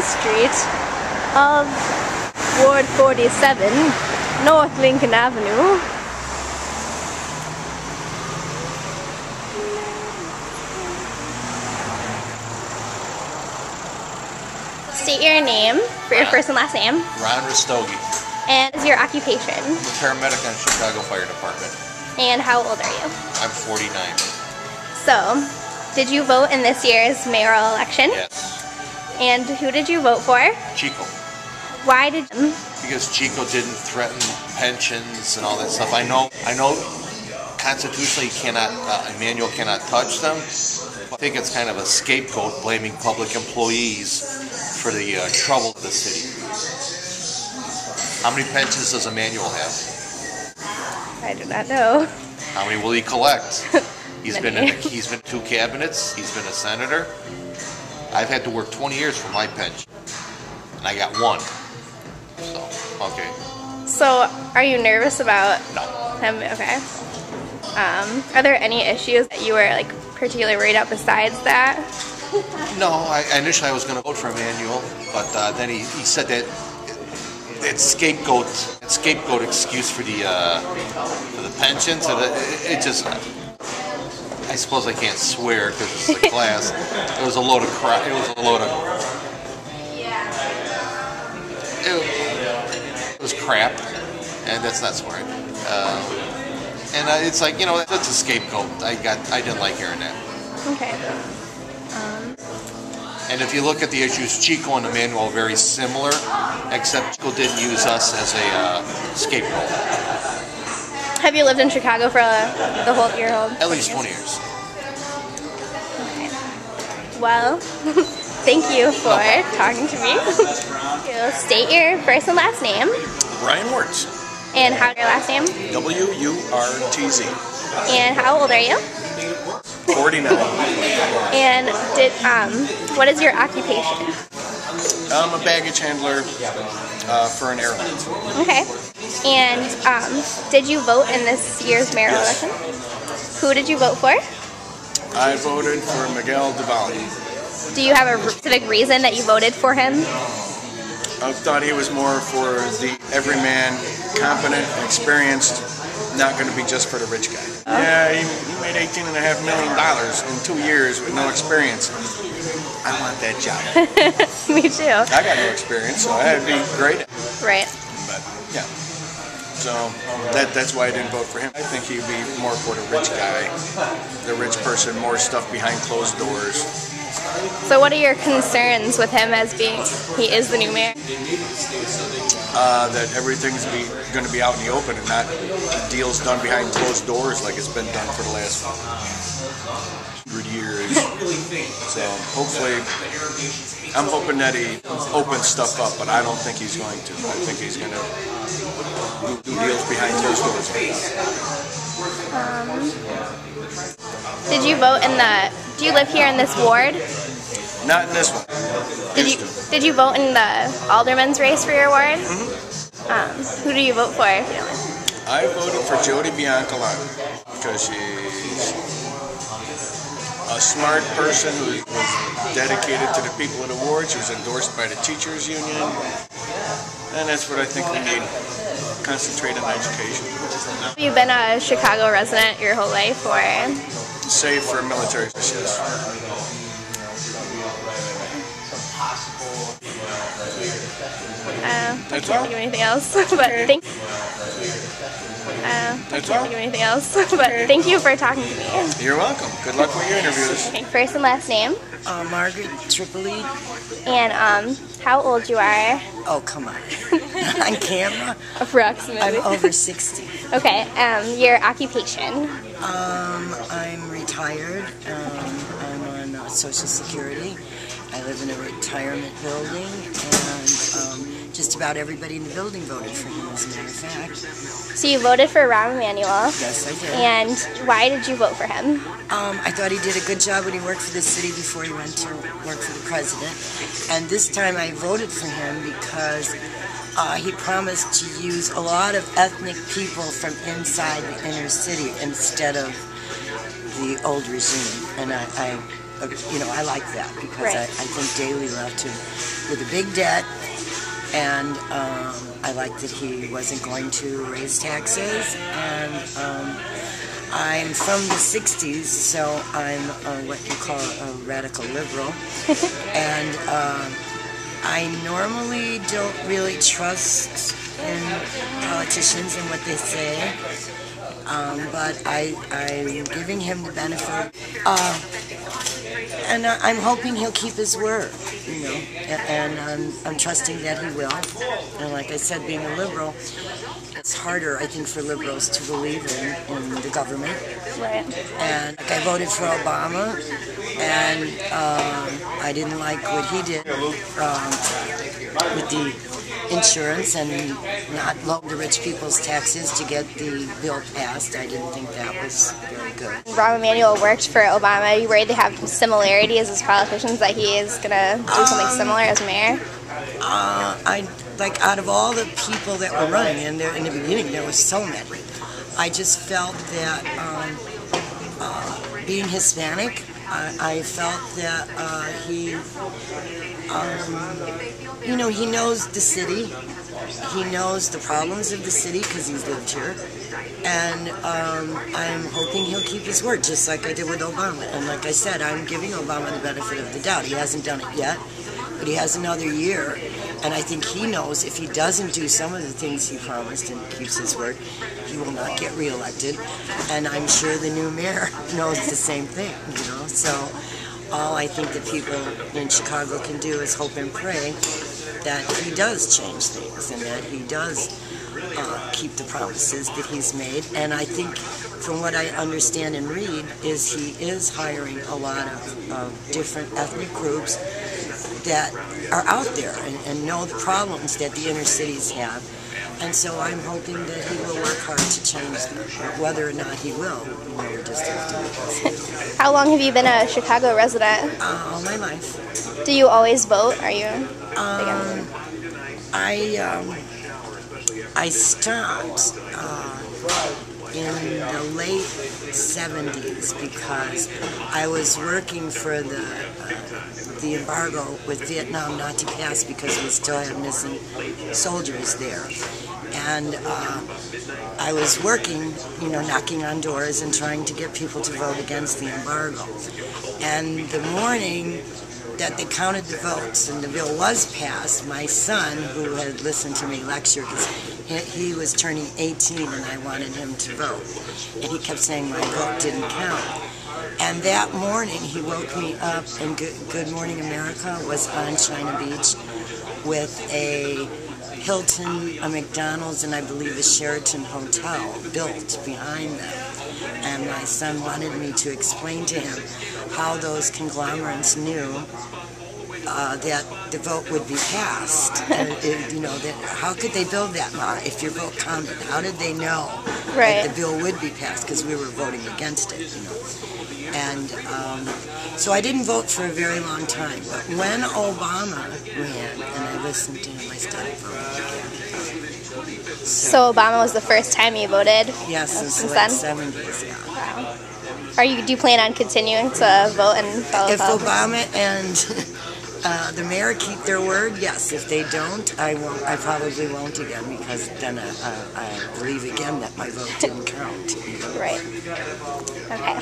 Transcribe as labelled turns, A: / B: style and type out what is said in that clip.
A: street of Ward 47, North Lincoln Avenue. State your name for your first and last name.
B: Ron Rastogi.
A: And is your occupation?
B: I'm a paramedic on Chicago Fire Department.
A: And how old are you?
B: I'm 49.
A: So, did you vote in this year's mayoral election?
B: Yes.
A: And who did you vote for?
B: Chico.
A: Why did you?
B: Because Chico didn't threaten pensions and all that stuff. I know constitutionally Emmanuel cannot touch them. I think it's kind of a scapegoat blaming public employees for the trouble of the city. How many pensions does Emmanuel have?
A: I do not know.
B: How many will he collect? He's been in 2 cabinets. He's been a senator. I've had to work 20 years for my pension, and I got 1. So okay.
A: So, are you nervous about
B: No.
A: him? Okay. Are there any issues that you were like particularly worried about besides that?
B: No, initially I was going to vote for Emmanuel, but then he said that scapegoat excuse for the pensions, and it just, I suppose I can't swear because it's a class. It was a load of crap. It was crap, and that's not swearing. And it's like, that's a scapegoat. I didn't like hearing that.
A: Okay.
B: And if you look at the issues, Chico and Emmanuel are very similar, except Chico didn't use us as a scapegoat.
A: Have you lived in Chicago for your whole?
B: At least 20 years.
A: Okay. Well, thank you for talking to me. You state your first and last name.
C: Ryan Wirtz.
A: And how's your last name?
C: W-U-R-T-Z.
A: And how old are you?
C: 49.
A: And what is your occupation?
C: I'm a baggage handler for an airline.
A: Okay. And did you vote in this year's mayoral election? Who did you vote for?
C: I voted for Miguel Devalli.
A: Do you have a specific reason that you voted for him?
C: I thought he was more for the everyman, competent and experienced, not going to be just for the rich guy. Yeah, he made $18.5 million in 2 years with no experience. I want that job.
A: Me too.
C: I got no experience, so I'd be great at it.
A: Right.
C: But, yeah. So that's why I didn't vote for him. I think he'd be more for the rich guy, the rich person, more stuff behind closed doors.
A: So what are your concerns with him as he is the new mayor?
C: That everything's going to be out in the open and not deals done behind closed doors like it's been done for the last 100 years. So hopefully, I'm hoping that he opens stuff up, but I don't think he's going to. I think he's going to do deals behind closed doors.
A: Did you vote do you live here in this ward?
C: Not in this one.
A: Did you vote in the alderman's race for your ward?
C: Mm-hmm.
A: Who do you vote for?
C: I voted for Jody Biancalana because she's a smart person who was dedicated to the people of the ward. She was endorsed by the teachers union, and that's what I think we need. Concentrate on education.
A: Have you been a Chicago resident your whole life, or?
C: Save for military service.
A: I can't think of anything else, but thank you for talking to me.
C: You're welcome. Good luck with your interviews.
A: Okay, first and last name.
D: Margaret Tripoli.
A: And how old you are?
D: Oh, come on. On camera?
A: Approximately.
D: I'm over 60.
A: Okay, your occupation?
D: I'm retired. I'm on Social Security. I live in a retirement building, and just about everybody in the building voted for him, as a matter of fact.
A: So you voted for Rahm Emanuel.
D: Yes, I did.
A: And why did you vote for him?
D: I thought he did a good job when he worked for the city before he went to work for the president. And this time I voted for him because he promised to use a lot of ethnic people from inside the inner city instead of the old regime. And I I like that because
A: Right.
D: I think Daley left him with a big debt, and I like that he wasn't going to raise taxes, and I'm from the 60s, so I'm what you call a radical liberal, and I normally don't really trust in politicians and what they say, but I'm giving him the benefit, and I'm hoping he'll keep his word, and I'm trusting that he will. And like I said, being a liberal, it's harder, I think, for liberals to believe in the government.
A: Right.
D: And like, I voted for Obama, and I didn't like what he did with the insurance and not lower the rich people's taxes to get the bill passed. I didn't think that was very good.
A: Rahm Emanuel worked for Obama. Are you worried they have similarities as politicians, that he is going to do something similar as mayor?
D: Out of all the people that were running, and in the beginning there were so many, I just felt that being Hispanic, I felt that he knows the city, he knows the problems of the city because he's lived here, and I'm hoping he'll keep his word, just like I did with Obama. And like I said, I'm giving Obama the benefit of the doubt. He hasn't done it yet, but he has another year, and I think he knows if he doesn't do some of the things he promised and keeps his word, he will not get reelected. And I'm sure the new mayor knows the same thing, So all I think that people in Chicago can do is hope and pray that he does change things and that he does keep the promises that he's made. And I think, from what I understand and read, is he is hiring a lot of different ethnic groups that are out there and know the problems that the inner cities have. And so I'm hoping that he will work hard to change them. Whether or not he will, we just have to see.
A: How long have you been a Chicago resident?
D: All my life.
A: Do you always vote? Are you?
D: I stopped in the late 70s because I was working for the embargo with Vietnam not to pass because we still have missing soldiers there. And I was working, knocking on doors and trying to get people to vote against the embargo. And the morning that they counted the votes and the bill was passed, my son, who had listened to me lecture, because he was turning 18 and I wanted him to vote, and he kept saying my vote didn't count. And that morning he woke me up, and Good Morning America was on China Beach with a Hilton, a McDonald's, and I believe a Sheraton hotel built behind them. And my son wanted me to explain to him how those conglomerates knew that the vote would be passed. How could they build that, Ma, if your vote counted? How did they know that the bill would be passed? Because we were voting against it, And so I didn't vote for a very long time. But when Obama ran and I listened to him, I started voting again.
A: So Obama was the first time you voted?
D: Yes, since the
A: then?
D: late 70s, yeah.
A: Wow. Do you plan on continuing to vote and follow
D: If Obama and the mayor keep their word, yes. If they don't, I won't. I probably won't again, because then I believe again that my vote didn't count.
A: Right. Okay.